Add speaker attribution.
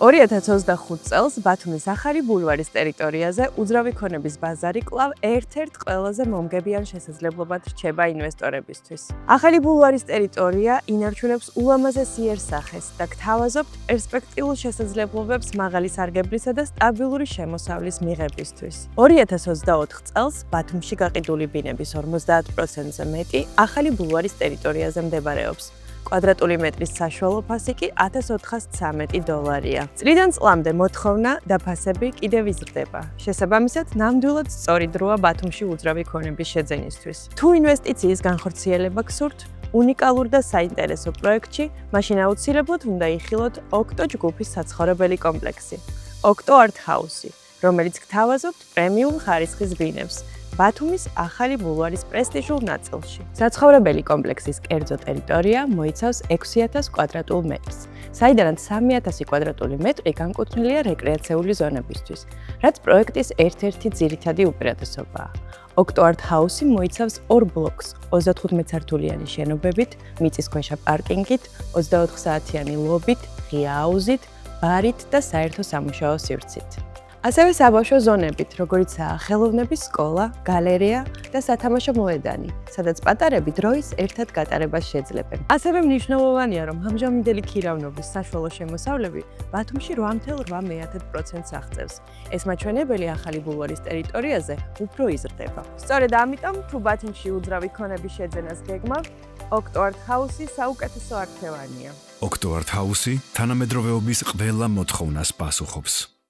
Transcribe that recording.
Speaker 1: 2025 წელს ბათუმის ახალი ბულვარის ტერიტორიაზე უძრავი ქონების ბაზარი კვლავ ერთ-ერთ ყველაზე მომგებიან შესაძლებლობად რჩება ინვესტორებისთვის. ახალი ბულვარის ტერიტორია ინარჩუნებს ულამაზეს იერსახეს და გთავაზობთ პერსპექტიულ შესაძლებლობებს მაღალი სარგებლისა და სტაბილური შემოსავლის მიღებისთვის. 2024 წელს ბათუმში გაყიდული ბინების 50%-ზე მეტი ახალი ბულვარის ტერიტორიაზე მდებარეობს. კვადრატული მეტრის საშუალო ფასი კი $1413. წლიდან წლამდე მოთხოვნა და ფასები კიდევ იზრდება. შესაბამისად, ნამდვილად სწორი დროა ბათუმში უძრავი ქონების შეძენისთვის. თუ ინვესტიციის განხორციელება გსურთ, უნიკალურ და საინტერესო პროექტში, მაშინ აუცილებლად უნდა იხილოთ ოქტო ჯგუფის საცხოვრებელი კომპლექსი, ოქტო არტ ჰაუსი, რომელიც გთავაზობთ პრემიუმ ხარისხის ბინებს. ბათუმის ახალი ბულვარის პრესტიჟულ ნაწილში. საცხოვრებელი კომპლექსის კერძო ტერიტორია მოიცავს 6000 კვადრატულ მეტრს, საიდანაც 3000 კვადრატული მეტრი განკუთვნილია რეკრეაციული ზონებისთვის, რაც პროექტის ერთ-ერთი ძირითადი უპირატესობაა. ოქტო არტ ჰაუსი მოიცავს 2 ბლოკს 35 სართულიანი შენობებით, მიწისქვეშა პარკინგით, 24 საათიანი ლობით, ღია აუზით, ბარით და საერთო სამუშაო სივრცით. ასევე საბავშვო ზონებით, როგორიცაა ხელოვნების სკოლა, გალერეა და სათამაშო მოედანი, სადაც პატარები დროის ერთად გატარებას შეძლებენ. ასევე მნიშვნელოვანია, რომ ამჟამინდელი ქირავნობის საშუალო შემოსავლები ბათუმში 8.8%-ს აღწევს. ეს მაჩვენებელი ახალი ბულვარის ტერიტორიაზე უფრო იზრდება. სწორედ ამიტომ, თუ ბათუმში უძრავი ქონების შეძენას გეგმავთ, ოქტო არტ ჰაუსი საუკეთესო არქევანია.
Speaker 2: ოქტო არტ ჰაუსი თანამედროვეობის ყველა მოთხოვნას პასუხობს.